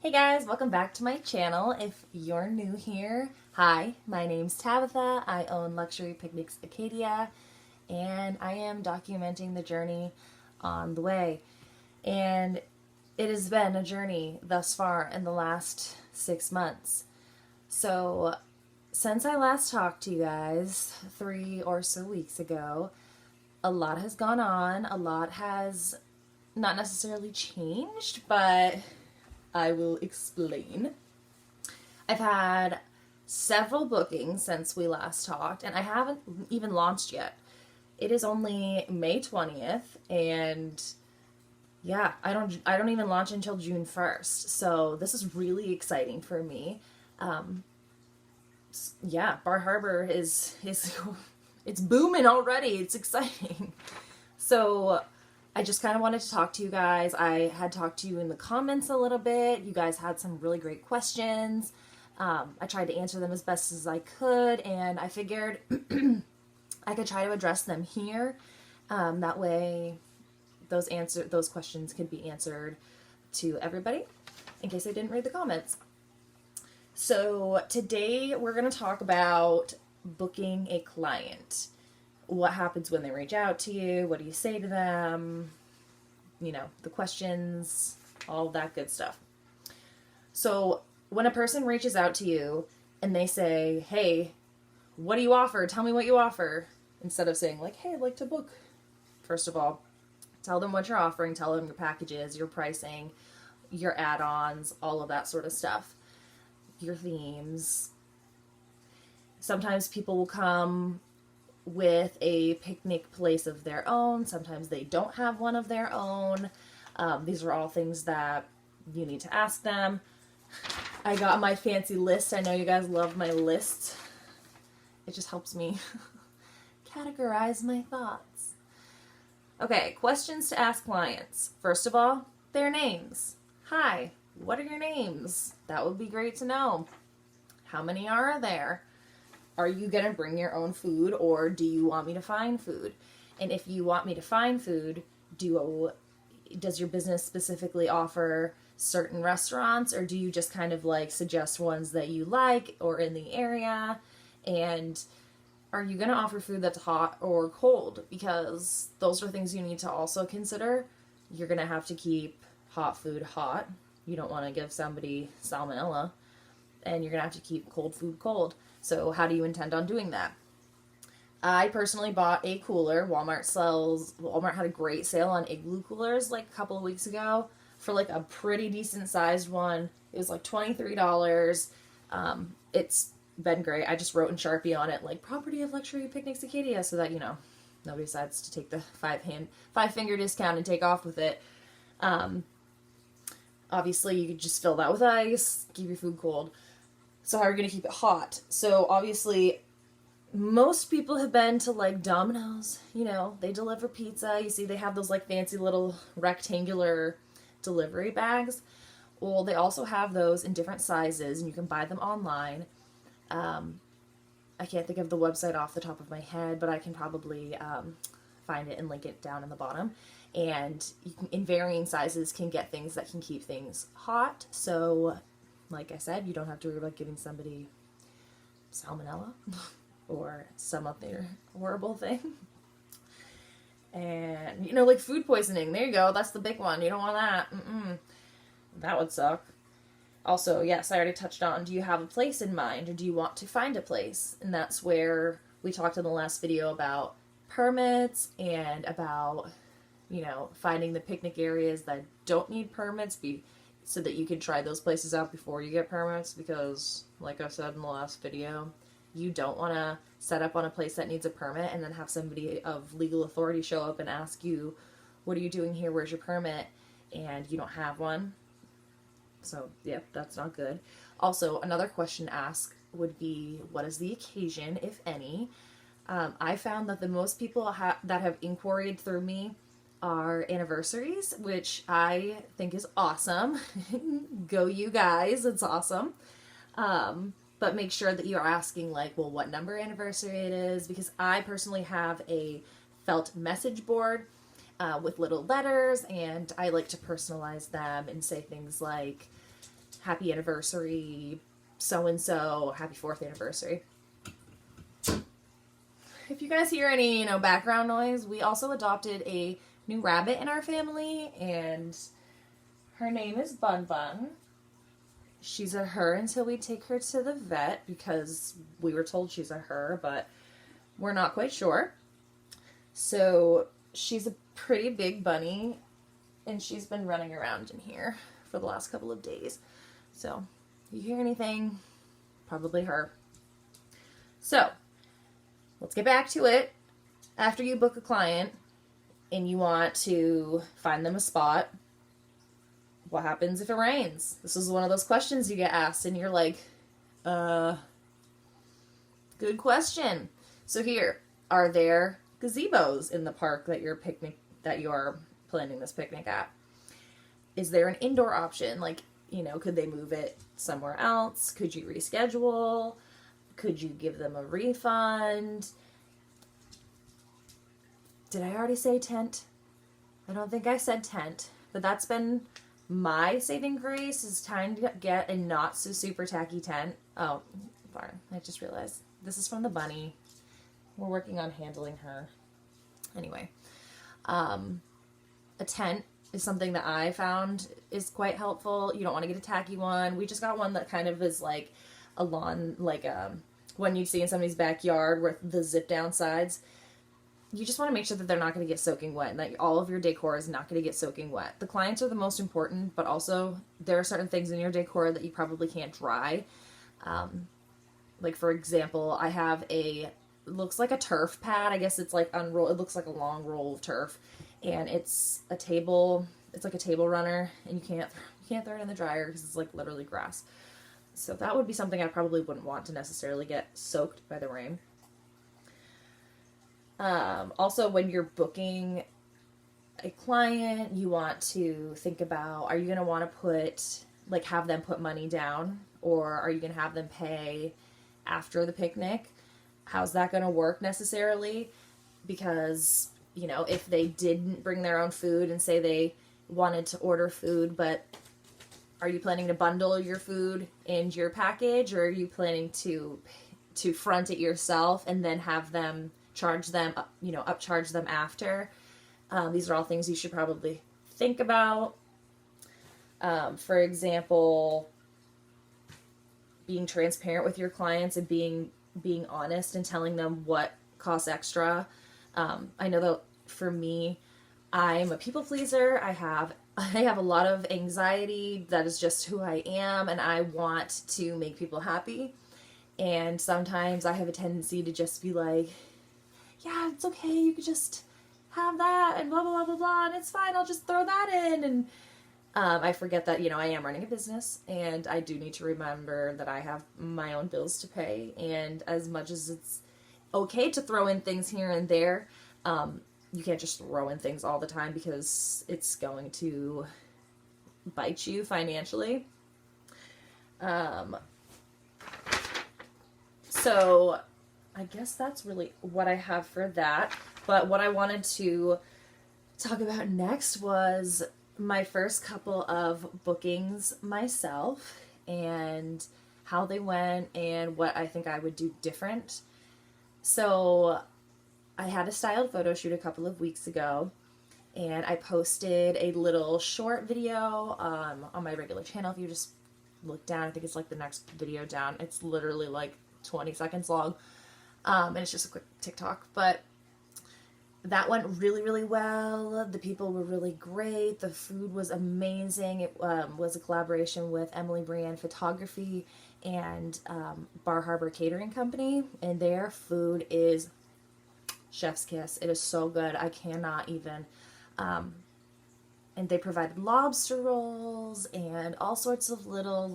Hey guys, welcome back to my channel. If you're new here, hi, my name's Tabitha. I own Luxury Picnics Acadia, and I am documenting the journey on the way. And it has been a journey thus far in the last 6 months. So, since I last talked to you guys 3 or so weeks ago, a lot has gone on. A lot has not necessarily changed, but I will explain. I've had several bookings since we last talked, and I haven't even launched yet. It is only May 20th, and yeah, I don't even launch until June 1st. So this is really exciting for me. Yeah, Bar Harbor is it's booming already. It's exciting. So I just kind of wanted to talk to you guys. I had talked to you in the comments a little bit. You guys had some really great questions. I tried to answer them as best as I could, and I figured I could try to address them here. That way, those questions could be answered to everybody, in case I didn't read the comments. So today we're going to talk about booking a client. What happens when they reach out to you? What do you say to them? You know, the questions, all that good stuff. So when a person reaches out to you and they say, hey, what do you offer? Tell me what you offer. Instead of saying like, hey, I'd like to book. First of all, tell them what you're offering. Tell them your packages, your pricing, your add-ons, all of that sort of stuff. Your themes. Sometimes people will come with a picnic place of their own. Sometimes they don't have one of their own. These are all things that you need to ask them. I got my fancy list. I know you guys love my list. It just helps me categorize my thoughts. Okay, questions to ask clients. First of all, their names. Hi, what are your names? That would be great to know. How many are there? Are you going to bring your own food, or do you want me to find food? And if you want me to find food, does your business specifically offer certain restaurants, or do you just kind of like suggest ones that you like or in the area? And are you going to offer food that's hot or cold? Because those are things you need to also consider. You're going to have to keep hot food hot. You don't want to give somebody salmonella. And you're going to have to keep cold food cold. So how do you intend on doing that? I personally bought a cooler. Walmart had a great sale on igloo coolers like a couple of weeks ago for like a pretty decent sized one. It was like $23. It's been great. I just wrote in Sharpie on it like property of Luxury Picnics Acadia, so that, you know, nobody decides to take the five finger discount and take off with it. Obviously you could just fill that with ice, keep your food cold. So how are you going to keep it hot? So obviously, most people have been to like Domino's. You know, they deliver pizza. You see they have those like fancy little rectangular delivery bags. Well, they also have those in different sizes, and you can buy them online. I can't think of the website off the top of my head, but I can probably find it and link it down in the bottom. And you can, in varying sizes, can get things that can keep things hot. So like I said, you don't have to worry about giving somebody salmonella or some other horrible thing. And, you know, like food poisoning. There you go. That's the big one. You don't want that. That would suck. Also, yes, I already touched on, do you have a place in mind, or do you want to find a place? And that's where we talked in the last video about permits and about, you know, finding the picnic areas that don't need permits, so that you can try those places out before you get permits, because like I said in the last video, you don't want to set up on a place that needs a permit and then have somebody of legal authority show up and ask you, what are you doing here, where's your permit, and you don't have one. So yeah, that's not good. Also, another question to ask would be, what is the occasion, if any? I found that the most people that have inquired through me are anniversaries, which I think is awesome. Go you guys, it's awesome. But make sure that you're asking like, well, what number anniversary it is, because I personally have a felt message board with little letters, and I like to personalize them and say things like, happy anniversary, so-and-so, happy 4th anniversary. If you guys hear any, background noise, we also adopted a new rabbit in our family, and her name is Bun Bun. She's a her until we take her to the vet, because we were told she's a her, but we're not quite sure. So she's a pretty big bunny, and she's been running around in here for the last couple of days. So if you hear anything, probably her. So let's get back to it. After you book a client and you want to find them a spot, what happens if it rains? This is one of those questions you get asked, and you're like, good question. So here, are there gazebos in the park that you're planning this picnic at? Is there an indoor option? Like, could they move it somewhere else? Could you reschedule? Could you give them a refund? Did I already say tent? I don't think I said tent, but that's been my saving grace, is trying to get a not so super tacky tent. Oh, darn, I just realized this is from the bunny. We're working on handling her. Anyway, a tent is something that I found is quite helpful. You don't want to get a tacky one. We just got one that kind of is like a lawn, like one you'd see in somebody's backyard with the zip down sides. You just want to make sure that they're not going to get soaking wet, and that all of your decor is not going to get soaking wet. The clients are the most important, but also there are certain things in your decor that you probably can't dry. Like, for example, I have looks like a turf pad. I guess it's like unroll. It looks like a long roll of turf, and it's like a table runner, and you can't throw it in the dryer because it's like literally grass. So that would be something I probably wouldn't want to necessarily get soaked by the rain. Also, when you're booking a client, you want to think about, are you going to want to have them put money down, or are you going to have them pay after the picnic? How's that going to work necessarily? Because, if they didn't bring their own food and say they wanted to order food, but are you planning to bundle your food into your package, or are you planning to front it yourself and then have them upcharge them after? These are all things you should probably think about. For example, being transparent with your clients and being honest and telling them what costs extra. I know that for me, I'm a people pleaser. I have a lot of anxiety. That is just who I am, and I want to make people happy. And sometimes I have a tendency to just be like, yeah, it's okay, you could just have that, and blah, blah, blah, blah, blah, and it's fine, I'll just throw that in. And I forget that, I am running a business, and I do need to remember that I have my own bills to pay. And as much as it's okay to throw in things here and there, you can't just throw in things all the time, because it's going to bite you financially. So I guess that's really what I have for that. But what I wanted to talk about next was my first couple of bookings myself, and how they went, and what I think I would do different. So I had a styled photo shoot a couple of weeks ago, and I posted a little short video on my regular channel. If you just look down, I think it's like the next video down. It's literally like 20 seconds long. And it's just a quick TikTok, but that went really, really well. The people were really great. The food was amazing. It was a collaboration with Emily Brienne Photography and Bar Harbor Catering Company, and their food is chef's kiss. It is so good. I cannot even. And they provided lobster rolls and all sorts of little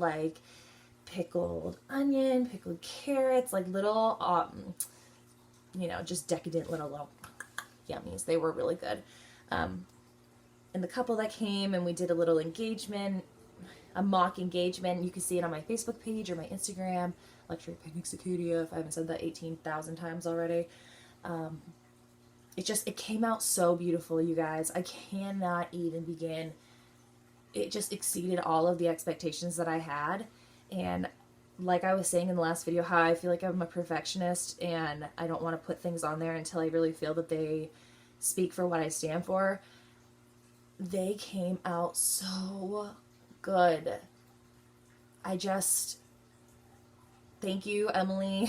pickled onion, pickled carrots, little, just decadent little yummies. They were really good. And the couple that came, and we did a little engagement, a mock engagement. You can see it on my Facebook page or my Instagram, Luxury Picnics Acadia, if I haven't said that 18,000 times already. It came out so beautiful, you guys. I cannot even begin it just exceeded all of the expectations that I had. And like I was saying in the last video, how I feel like I'm a perfectionist and I don't want to put things on there until I really feel that they speak for what I stand for. They came out so good. I just thank you, Emily,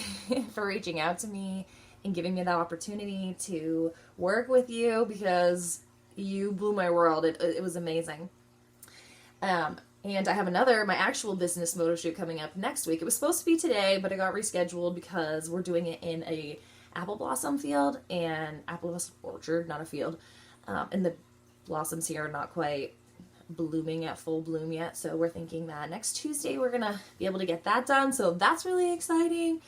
for reaching out to me and giving me that opportunity to work with you, because you blew my world. It was amazing. And I have my actual business photo shoot coming up next week. It was supposed to be today, but it got rescheduled because we're doing it in a apple blossom field and apple blossom orchard, not a field. And the blossoms here are not quite blooming at full bloom yet. So we're thinking that next Tuesday we're going to be able to get that done. So that's really exciting.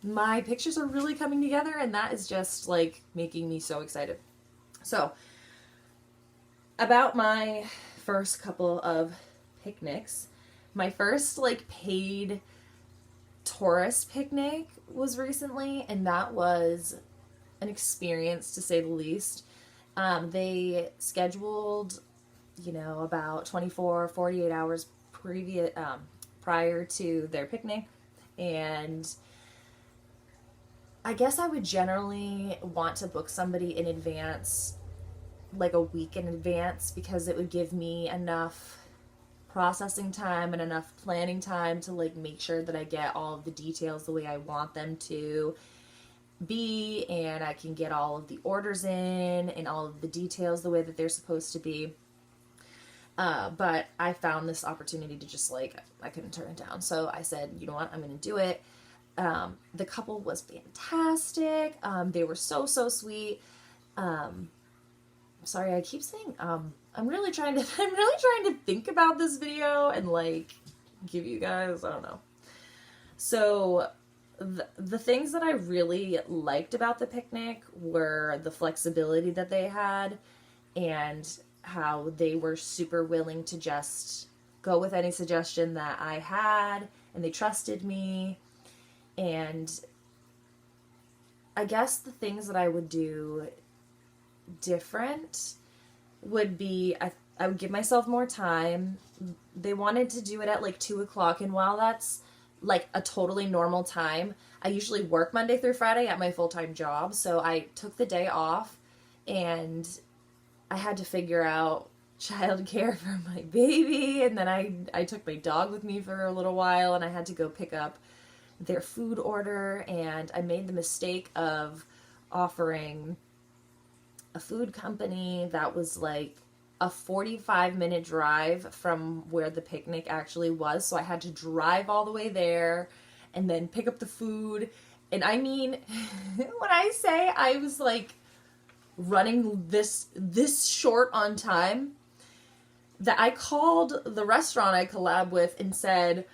My pictures are really coming together, and that is just like making me so excited. So about my first couple of picnics, my first like paid tourist picnic was recently, and that was an experience to say the least. They scheduled, about 48 hours prior to their picnic, and I guess I would generally want to book somebody in advance, like a week in advance, because it would give me enough processing time and enough planning time to like make sure that I get all of the details the way I want them to be, and I can get all of the orders in and all of the details the way that they're supposed to be. But I found this opportunity to just I couldn't turn it down. So I said, you know what, I'm going to do it. The couple was fantastic. They were so sweet. Sorry, I keep saying, I'm really trying to think about this video and give you guys, I don't know. So the things that I really liked about the picnic were the flexibility that they had and how they were super willing to just go with any suggestion that I had, and they trusted me. And I guess the things that I would do different would be I would give myself more time. They wanted to do it at 2 o'clock, and while that's a totally normal time, I usually work Monday through Friday at my full-time job, so I took the day off and I had to figure out childcare for my baby, and then I took my dog with me for a little while, and I had to go pick up their food order, and I made the mistake of offering a food company that was a 45-minute drive from where the picnic actually was. So I had to drive all the way there and then pick up the food. And I mean, when I say I was running this short on time, that I called the restaurant I collab with and said,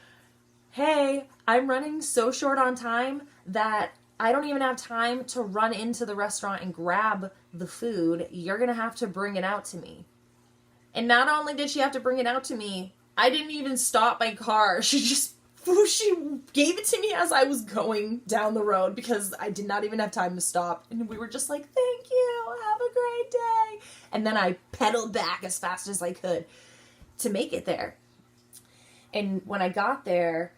hey, I'm running so short on time that I don't even have time to run into the restaurant and grab the food. You're going to have to bring it out to me. And not only did she have to bring it out to me, I didn't even stop my car. She gave it to me as I was going down the road because I did not even have time to stop. And we were just like, thank you, have a great day. And then I pedaled back as fast as I could to make it there. And when I got there,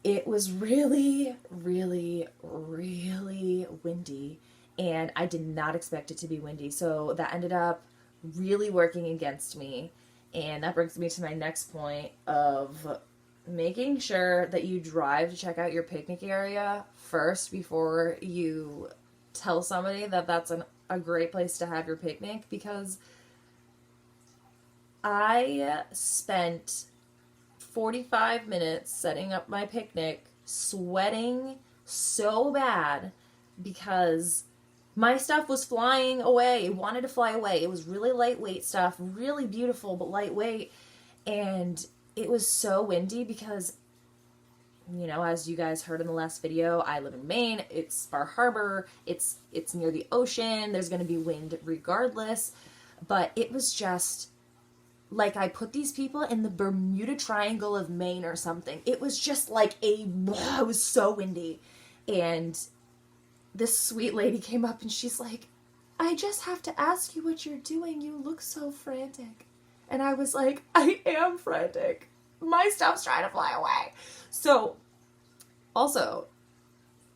it was really, really, really windy, and I did not expect it to be windy. So that ended up really working against me. And that brings me to my next point of making sure that you drive to check out your picnic area first before you tell somebody that that's a great place to have your picnic, because I spent 45 minutes setting up my picnic, sweating so bad because my stuff was flying away. It wanted to fly away. It was really lightweight stuff, really beautiful, but lightweight. And it was so windy because, as you guys heard in the last video, I live in Maine. It's Bar Harbor. It's near the ocean. There's going to be wind regardless. But it was just I put these people in the Bermuda Triangle of Maine or something. It was just it was so windy. And this sweet lady came up and she's like, I just have to ask you what you're doing. You look so frantic. And I was like, I am frantic. My stuff's trying to fly away. So, also,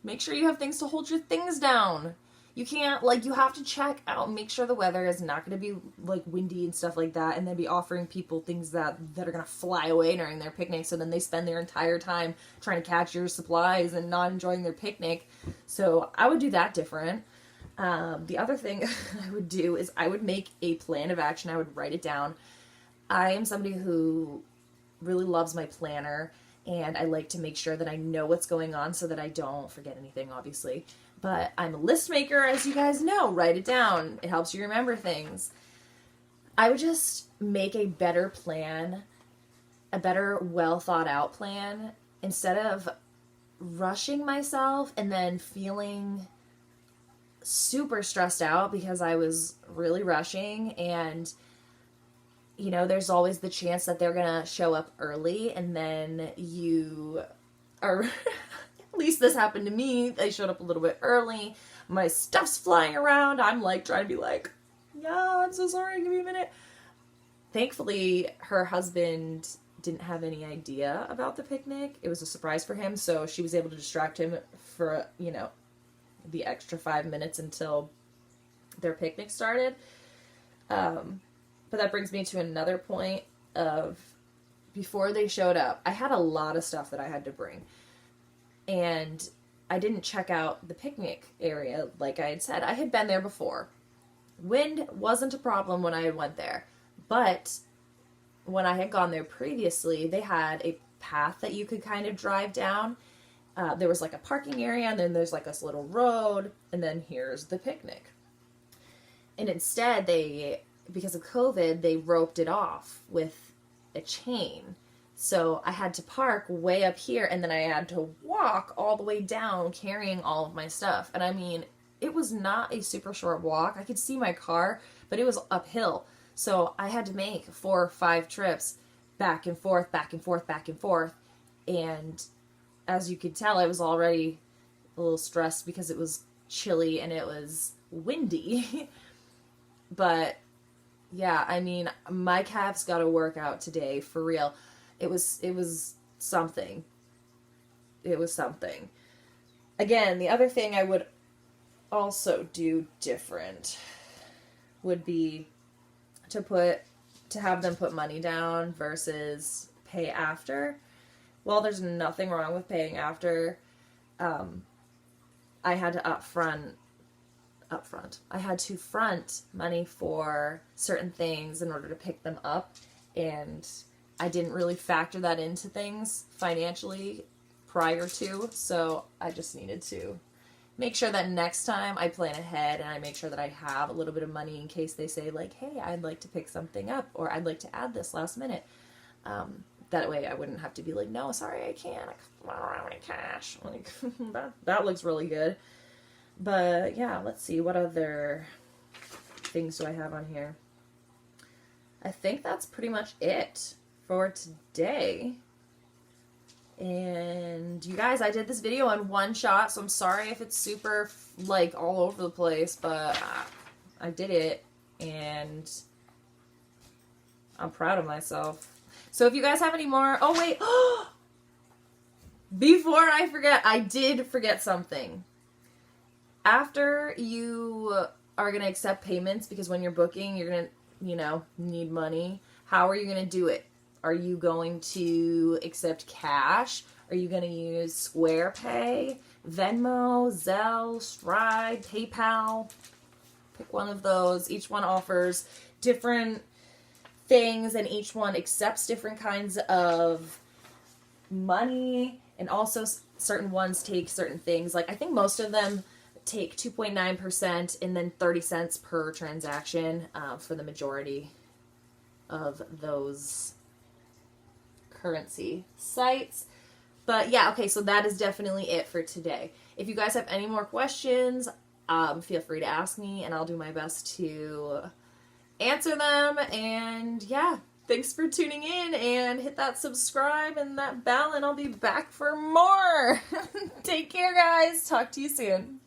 make sure you have things to hold your things down. You can't, like, you have to check out, make sure the weather is not going to be, like, windy and stuff like that, and then be offering people things that are going to fly away during their picnic, so then they spend their entire time trying to catch your supplies and not enjoying their picnic. So I would do that different. The other thing I would do is I would make a plan of action. I would write it down. I am somebody who really loves my planner, and I like to make sure that I know what's going on so that I don't forget anything, obviously. But I'm a list maker, as you guys know. Write it down. It helps you remember things. I would just make a better plan, a better, well thought out plan, instead of rushing myself and then feeling super stressed out because I was really rushing. And, you know, there's always the chance that they're going to show up early, and then you are... At least this happened to me. They showed up a little bit early. My stuff's flying around. I'm like trying to be like, yeah, I'm so sorry. Give me a minute. Thankfully, her husband didn't have any idea about the picnic. It was a surprise for him, so she was able to distract him for, you know, the extra 5 minutes until their picnic started. But that brings me to another point of before they showed up, I had a lot of stuff that I had to bring. And I didn't check out the picnic area like I had said. I had been there before. Wind wasn't a problem when I went there. But when I had gone there previously, they had a path that you could kind of drive down. There was like a parking area, and then there's like this little road, and then here's the picnic. And instead, because of COVID, they roped it off with a chain. So I had to park way up here, and then I had to walk all the way down carrying all of my stuff. And I mean, it was not a super short walk. I could see my car, but it was uphill. So I had to make 4 or 5 trips back and forth, back and forth, back and forth. And as you could tell, I was already a little stressed because it was chilly and it was windy. But yeah, I mean, my calves got to work out today, for real. It was something. It was something. Again, the other thing I would also do different would be to have them put money down versus pay after. Well, there's nothing wrong with paying after. I had to upfront. I had to front money for certain things in order to pick them up, and I didn't really factor that into things financially prior to, so I just needed to make sure that next time I plan ahead and I make sure that I have a little bit of money in case they say, like, hey, I'd like to pick something up, or I'd like to add this last minute. That way I wouldn't have to be like, no, sorry, I can't. I don't have any cash. Like, that looks really good. But yeah, let's see. What other things do I have on here? I think that's pretty much it for today. And you guys, I did this video in one shot, so I'm sorry if it's super, like, all over the place, but I did it, and I'm proud of myself. So if you guys have any more... Oh, wait! Before I forget, I did forget something. After you are going to accept payments, because when you're booking, you're going to, you know, need money, how are you going to do it? Are you going to accept cash? Are you going to use Square Pay, Venmo, Zelle, Stride, PayPal? Pick one of those. Each one offers different things, and each one accepts different kinds of money, and also certain ones take certain things. Like, I think most of them take 2.9% and then 30 cents per transaction for the majority of those currency sites. But yeah, okay, so that is definitely it for today. If you guys have any more questions, feel free to ask me, and I'll do my best to answer them. And yeah, thanks for tuning in, and hit that subscribe and that bell, and I'll be back for more. Take care, guys. Talk to you soon.